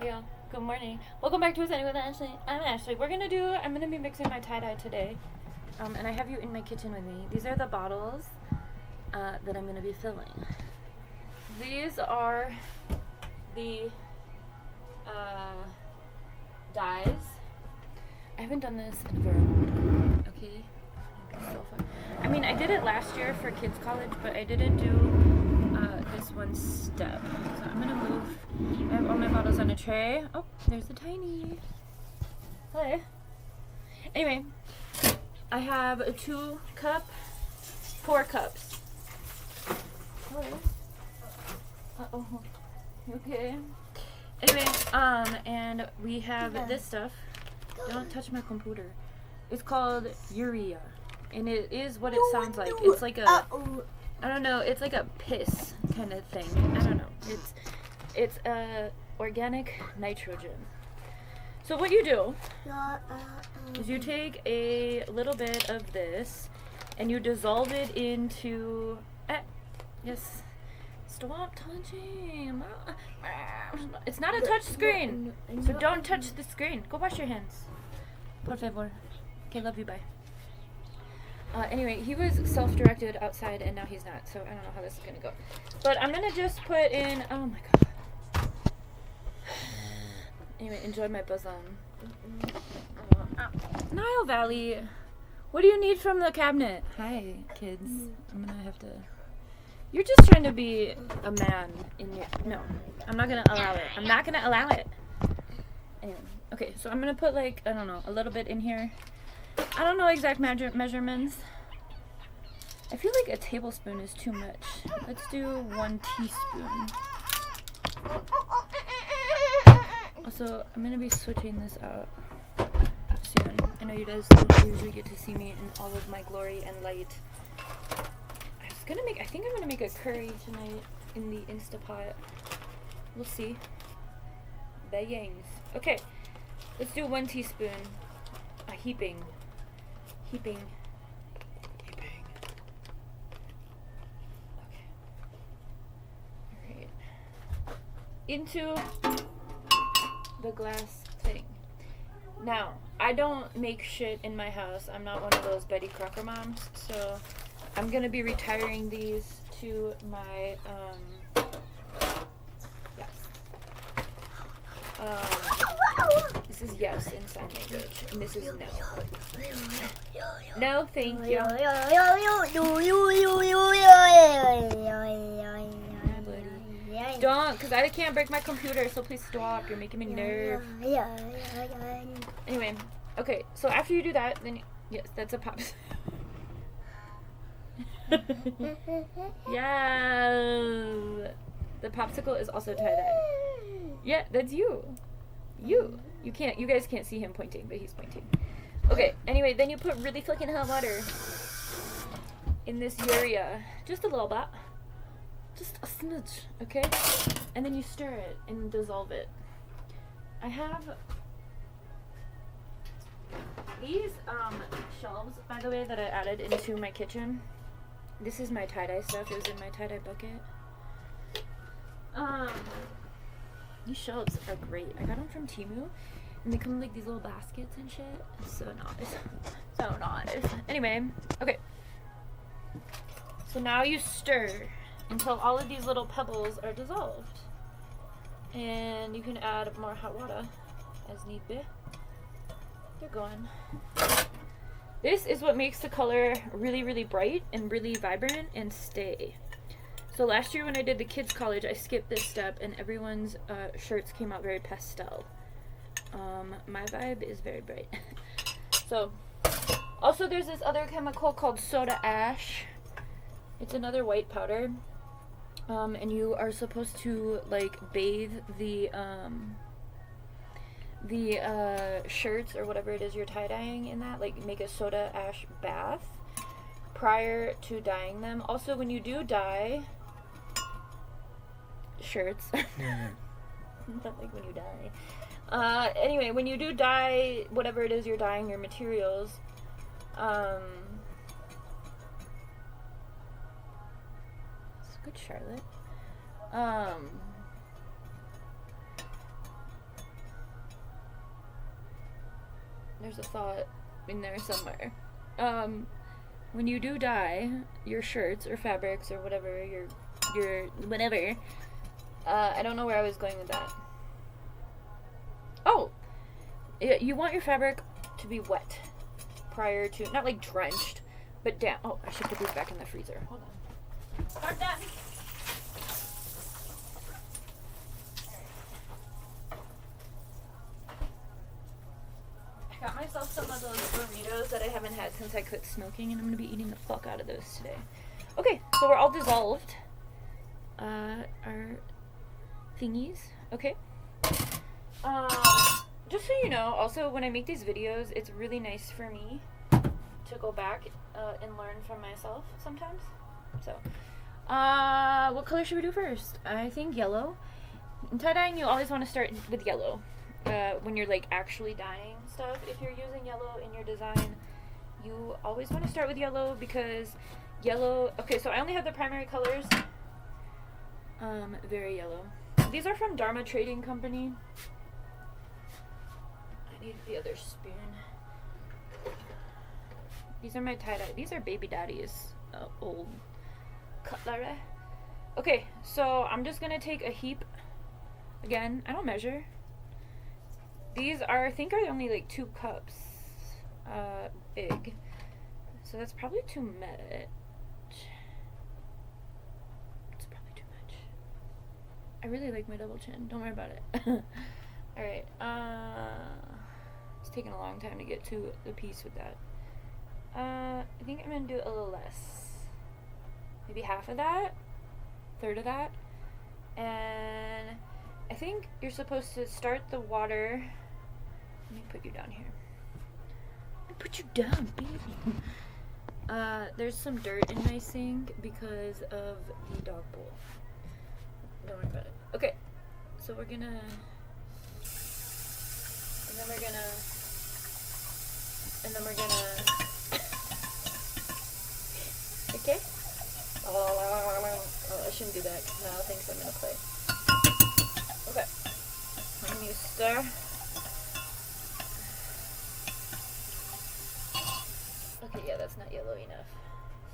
Yeah, good morning. Welcome back to Ascending with Ashley. I'm Ashley. I'm gonna be mixing my tie-dye today. And I have you in my kitchen with me. These are the bottles that I'm gonna be filling. These are the dyes. I haven't done this in a very long time. Okay? So fun. I mean, I did it last year for kids college, but I didn't do this one step. So I'm gonna move. I have all my bottles on a tray. Oh, there's the tiny. Hello. Anyway, I have a 4 cups. Hello. Uh-oh. Okay. Anyway, and we have this stuff. Don't touch my computer. It's called urea. And it is what it sounds like. It's like a, I don't know, it's like a piss kind of thing. I don't know. It's organic nitrogen. So what you do is you take a little bit of this and you dissolve it into, yes, stop touching. It's not a touch screen, so don't touch the screen. Go wash your hands. Por favor. Okay, love you, bye. Anyway, he was self-directed outside and now he's not, so I don't know how this is gonna go. But I'm gonna just put in, oh my god. Anyway, enjoy my bosom. Nile Valley, what do you need from the cabinet? Hi, kids. I'm gonna have to, you're just trying to be a man in your, no, I'm not gonna allow it. I'm not gonna allow it. Anyway, okay, so I'm gonna put like, I don't know, a little bit in here. I don't know exact measurements. I feel like a tablespoon is too much. Let's do 1 teaspoon. Also, I'm gonna be switching this out soon. I know you guys don't usually get to see me in all of my glory and light. I think I'm gonna make a curry tonight in the Instapot. We'll see. Bayangs. Okay, let's do 1 teaspoon. A heaping. Okay. Alright. Into the glass thing. Now, I don't make shit in my house. I'm not one of those Betty Crocker moms, so I'm gonna be retiring these to my, yes. This is yes in sign language, and this is no. No, thank you. Don't, because I can't break my computer, so please stop. You're making me nerve. Anyway, okay, so after you do that, then, yes, that's a pop. Yeah. The popsicle is also tie-dye. Yeah, that's you. You guys can't see him pointing, but he's pointing. Okay, anyway, then you put really fucking hot water in this urea. Just a little bit. Just a smidge, okay? And then you stir it and dissolve it. I have these shelves, by the way, that I added into my kitchen. This is my tie-dye stuff. It was in my tie-dye bucket. These shelves are great. I got them from Temu, and they come in like these little baskets and shit. It's so nice. So nice. Anyway, okay. So now you stir until all of these little pebbles are dissolved. And you can add more hot water as need be. They're going. This is what makes the color really, really bright and really vibrant and stay. So last year when I did the kids' college, I skipped this step and everyone's shirts came out very pastel. My vibe is very bright. So, also there's this other chemical called soda ash. It's another white powder. And you are supposed to like bathe the shirts or whatever it is you're tie-dyeing in that, like make a soda ash bath prior to dyeing them. Also, when you do dye shirts, not like when you dye. Anyway, when you do dye whatever it is you're dyeing your materials, it's good, Charlotte. there's a thought in there somewhere. When you do dye your shirts or fabrics or whatever, your whatever, I don't know where I was going with that. Oh! You want your fabric to be wet prior to, not like drenched, but down. Oh, I should put these back in the freezer. Hold on. Start that. I got myself some of those burritos that I haven't had since I quit smoking, and I'm gonna be eating the fuck out of those today. Okay, so we're all dissolved. Our thingies. Okay. Just so you know, also when I make these videos, it's really nice for me to go back and learn from myself sometimes. So, what color should we do first? I think yellow. In tie-dyeing, you always want to start with yellow. When you're like actually dyeing stuff, if you're using yellow in your design, you always want to start with yellow because yellow. Okay, so I only have the primary colors. Very yellow. These are from Dharma Trading Company. I need the other spoon. These are my tie-dye. These are Baby Daddy's old cutlery. Okay, so I'm just gonna take a heap. Again, I don't measure. These are, I think, are only like 2 cups big. So that's probably too much. It's probably too much. I really like my double chin. Don't worry about it. Alright, it's taking a long time to get to the piece with that. I think I'm gonna do a little less. Maybe half of that, third of that. And I think you're supposed to start the water. Let me put you down here. Let me put you down, baby. There's some dirt in my sink because of the dog bowl. Don't worry about it. Okay, so we're gonna, and then we're gonna, okay? Oh, I shouldn't do that because now it thinks I'm gonna play. Okay. When you stir. Okay, yeah, that's not yellow enough.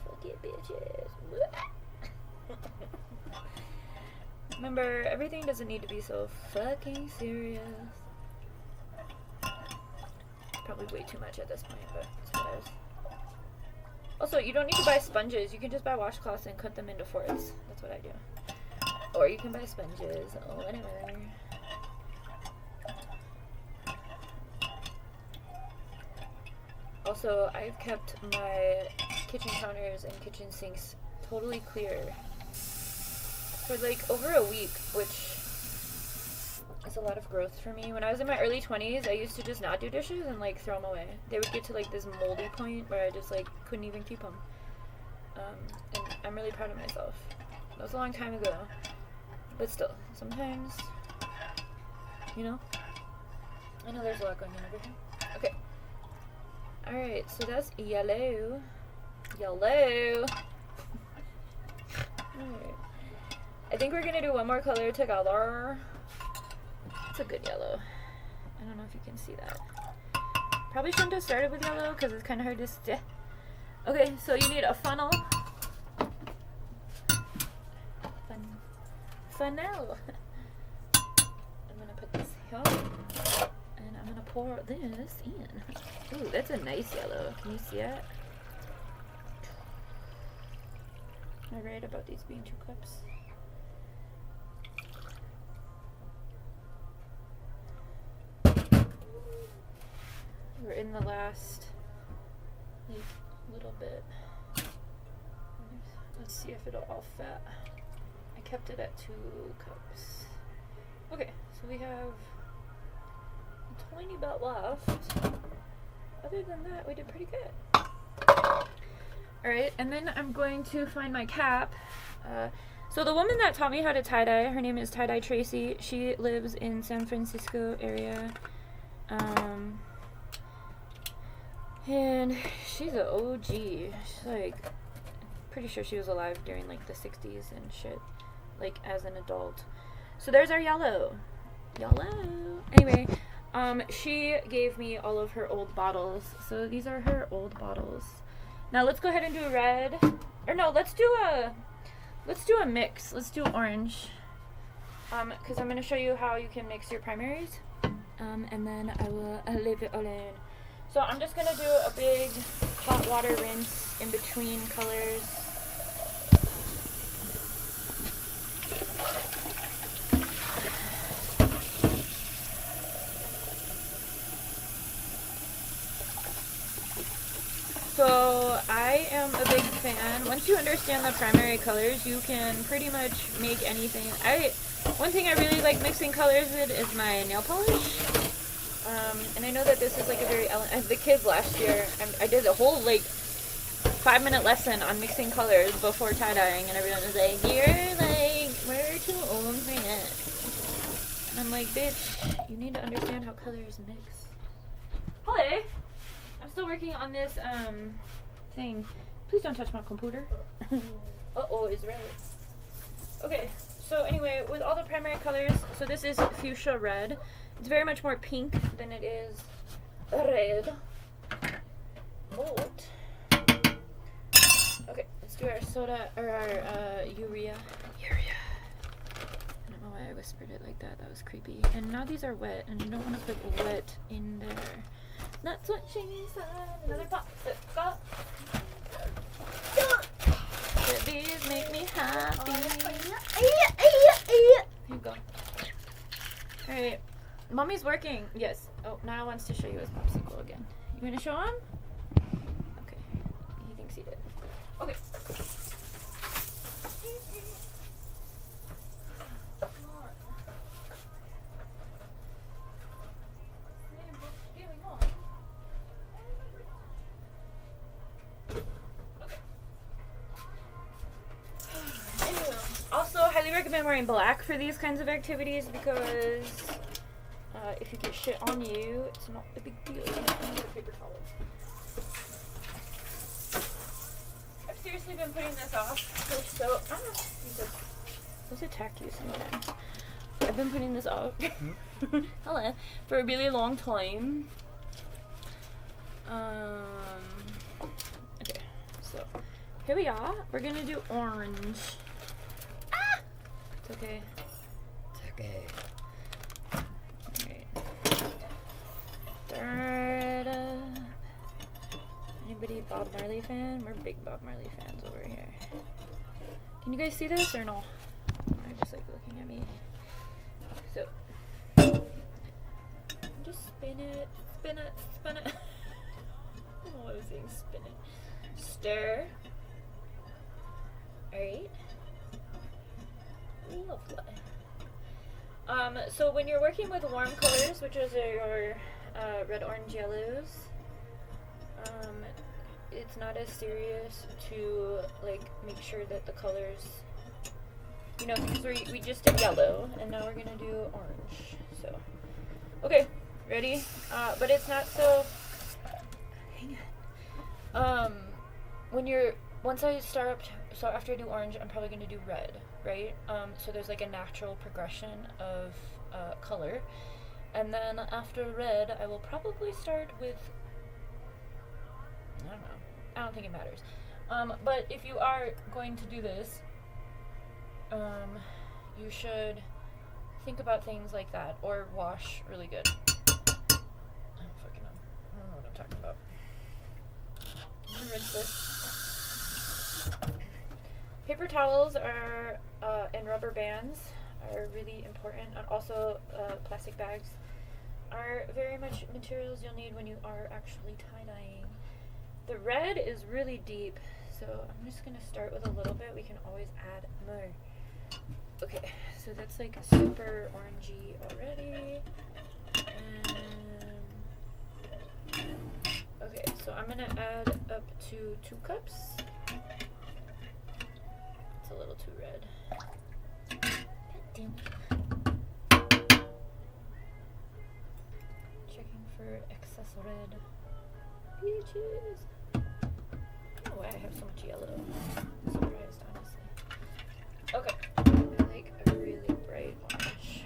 Fuck it, bitches. Remember, everything doesn't need to be so fucking serious. Probably way too much at this point, but it's what it is. Also, you don't need to buy sponges. You can just buy washcloths and cut them into fourths. That's what I do. Or you can buy sponges, or whatever. Also, I've kept my kitchen counters and kitchen sinks totally clear for like over a week, which is a lot of growth for me. When I was in my early 20s, I used to just not do dishes and like throw them away. They would get to like this moldy point where I just like couldn't even keep them. And I'm really proud of myself. That was a long time ago. But still, sometimes, you know, I know there's a lot going on over here. Okay. Alright, so that's yellow. Yellow. Alright. I think we're gonna do one more color together. It's a good yellow. I don't know if you can see that. Probably shouldn't have started with yellow because it's kind of hard to stick. Okay, so you need a funnel. Funnel. I'm gonna put this here, and I'm gonna pour this in. Ooh, that's a nice yellow. Can you see it? Am I right about these being 2 cups? We're in the last like little bit. Let's see if it'll all fit. I kept it at 2 cups. Okay, so we have a tiny bit left. Other than that, we did pretty good. Alright, and then I'm going to find my cap. So the woman that taught me how to tie-dye, her name is Tie-Dye Tracy. She lives in San Francisco area. And she's an OG. She's like, pretty sure she was alive during like the 60s and shit. Like as an adult. So there's our yellow. Yellow. Anyway, She gave me all of her old bottles. So these are her old bottles. Now let's go ahead and do red. Or no, let's do a mix. Let's do orange. Because I'm going to show you how you can mix your primaries. And then I will leave it alone. So I'm just going to do a big hot water rinse in between colors. So I am a big fan. Once you understand the primary colors, you can pretty much make anything. One thing I really like mixing colors with is my nail polish. And I know that this is like a very the kids last year, I did a whole like 5-minute lesson on mixing colors before tie-dyeing, and everyone was like, we're too old for that. And I'm like, bitch, you need to understand how colors mix. Hello. I'm still working on this thing. Please don't touch my computer. Uh-oh, it's red. Okay, so anyway, with all the primary colors, so this is fuchsia red. It's very much more pink than it is red. But okay, let's do our soda or our urea. I don't know why I whispered it like that. That was creepy. And now these are wet, and you don't want to put wet in there. That's what she said. Another popsicle. These make me happy. Here you go. Alright. Mommy's working. Yes. Oh, Nana wants to show you his popsicle again. You want to show him? Okay. He thinks he did. Okay. I recommend wearing black for these kinds of activities because if you get shit on you, it's not a big deal. Paper towels. I've seriously been putting this off those attack you sometimes. I've been putting this off for a really long time. Okay, so here we are. We're gonna do orange. It's okay. It's okay. Alright. Third up. Anybody Bob Marley fan? We're big Bob Marley fans over here. Can you guys see this or no? They're just like looking at me. So just spin it. Spin it. Spin it. I don't know what I was saying. Spin it. Stir. Alright. Lovely. So when you're working with warm colors, which is your red, orange, yellows, it's not as serious to like make sure that the colors, you know, because we just did yellow and now we're gonna do orange. So okay, ready? But it's not so. Hang on. Once I start up, so after I do orange, I'm probably gonna do red. Right? So there's like a natural progression of color. And then after red, I will probably start with, I don't know. I don't think it matters. But if you are going to do this, you should think about things like that or wash really good. I don't know what I'm talking about. I'm gonna rinse this. Paper towels are and rubber bands are really important, and also plastic bags are very much materials you'll need when you are actually tie-dyeing. The red is really deep, so I'm just going to start with a little bit. We can always add more. Okay, so that's like super orangey already. Okay, so I'm going to add up to 2 cups. It's a little too red. Checking for excess red. Peaches. I don't know why I have so much yellow. I'm surprised, honestly. Okay. I like a really bright orange.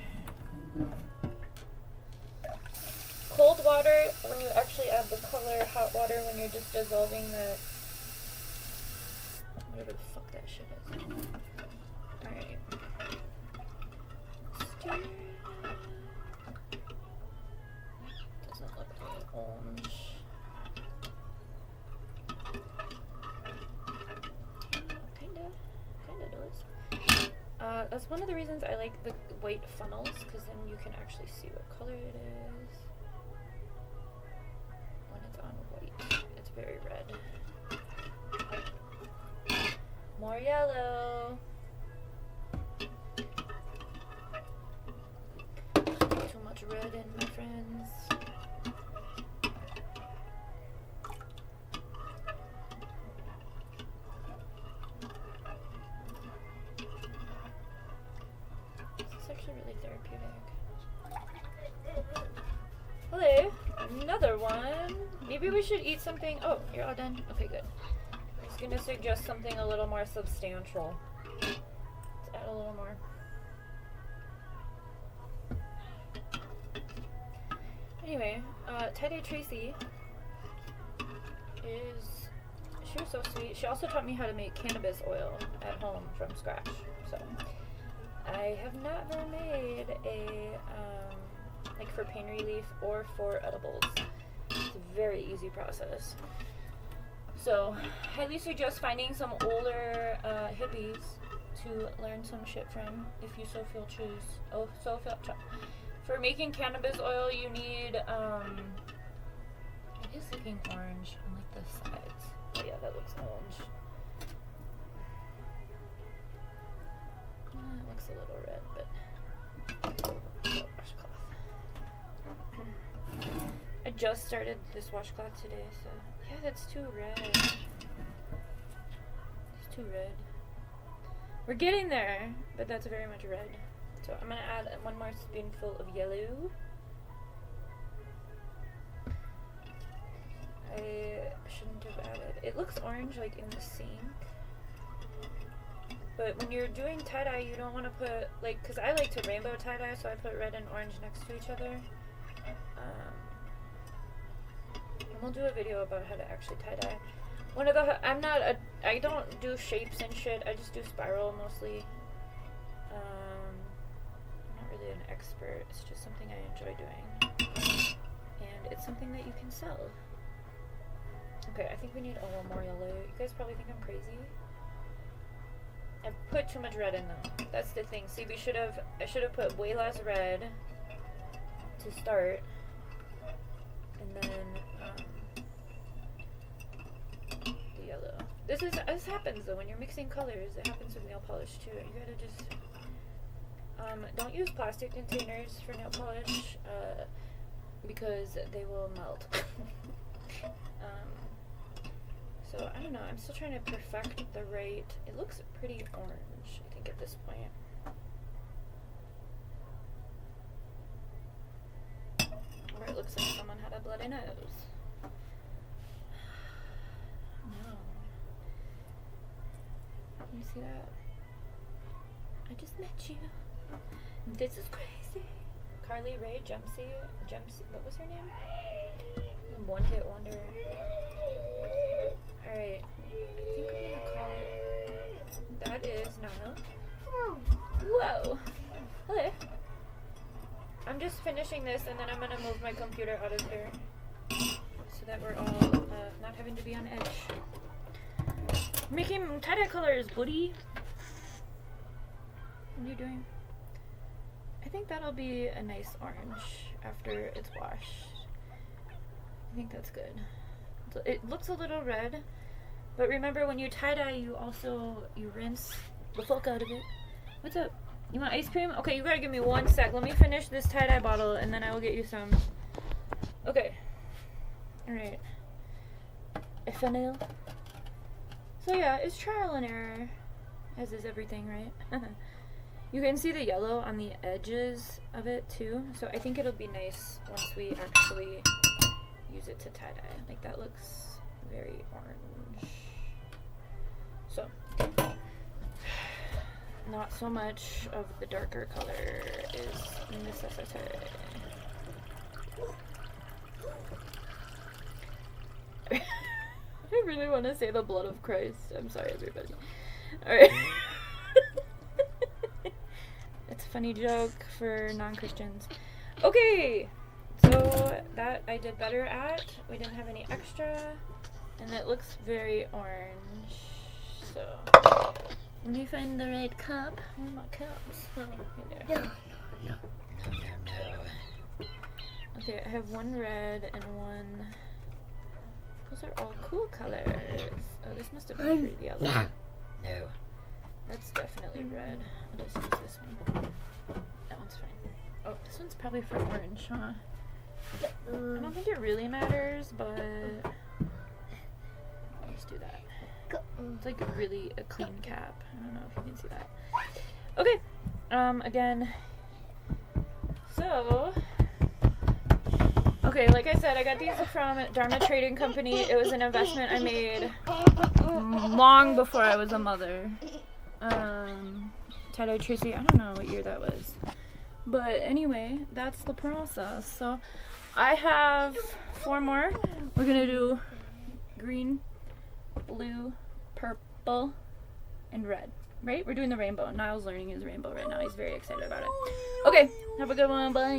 water, when you actually add the color hot water, when you're just dissolving the whatever the fuck that shit is. Alright. Doesn't look really orange. Kinda does. That's one of the reasons I like the white funnels, because then you can actually see what color it is. When it's on white, it's very red. More yellow. Too much red in my friends. Really therapeutic. Hello, another one. Maybe we should eat something. Oh, you're all done? Okay, good. I'm just gonna suggest something a little more substantial. Let's add a little more. Anyway, Tie-Dye Tracy she was so sweet. She also taught me how to make cannabis oil at home from scratch, so I have never made a, like for pain relief or for edibles. It's a very easy process. So, highly suggest finding some older hippies to learn some shit from, if you so feel For making cannabis oil, you need, it is looking orange on like the sides. Oh yeah, that looks orange. It looks a little red, but washcloth. I just started this washcloth today, so yeah, that's too red. It's too red. We're getting there, but that's very much red. So I'm gonna add one more spoonful of yellow. I shouldn't have added. It looks orange like in the sink. But when you're doing tie-dye, you don't want to put, like, because I like to rainbow tie-dye, so I put red and orange next to each other. And we'll do a video about how to actually tie-dye. I don't do shapes and shit, I just do spiral mostly. I'm not really an expert, it's just something I enjoy doing. And it's something that you can sell. Okay, I think we need a little more yellow. You guys probably think I'm crazy. I put too much red in them. That's the thing. See, I should have put way less red to start, and then the yellow. This happens though when you're mixing colors. It happens with nail polish too. You gotta just don't use plastic containers for nail polish because they will melt. So, I don't know, I'm still trying to perfect the right, it looks pretty orange, I think, at this point. Or it looks like someone had a bloody nose. No. You see that? I just met you. This is crazy. Carly Rae Jepsen, what was her name? One Hit Wonder. Alright, I think I'm gonna call it. That is Nana. Whoa! Hello. I'm just finishing this and then I'm gonna move my computer out of here so that we're all not having to be on edge. Making tie-dye colors, buddy. What are you doing? I think that'll be a nice orange after it's washed. I think that's good. It looks a little red, but remember when you tie-dye, you rinse the fuck out of it. What's up? You want ice cream? Okay, you gotta give me 1 sec. Let me finish this tie-dye bottle, and then I will get you some. Okay. Alright. Ethanol. So yeah, it's trial and error, as is everything, right? You can see the yellow on the edges of it, too. So I think it'll be nice once we actually use it to tie-dye. Like, that looks very orange. So, not so much of the darker color is necessary. really want to say the blood of Christ. I'm sorry, everybody. Alright. It's a funny joke for non-Christians. Okay, so that I did better at. We didn't have any extra. And it looks very orange. So, let me find the right cup. Where are my cups? Oh, right there. No. Okay, I have one red and one... Those are all cool colors. Oh, this must have been pretty yellow. No. That's definitely red. I'll just use this one. That one's fine. Oh, this one's probably for orange, huh? I don't think it really matters, but... Let's do that. It's like really a clean cap. I don't know if you can see that. Okay. Again. So... Okay, like I said, I got these from Dharma Trading Company. It was an investment I made long before I was a mother. Tie-dye Tracy, I don't know what year that was. But anyway, that's the process. So I have 4 more. We're going to do green, blue, purple, and red. Right? We're doing the rainbow. Niall's learning his rainbow right now. He's very excited about it. Okay, have a good one. Bye.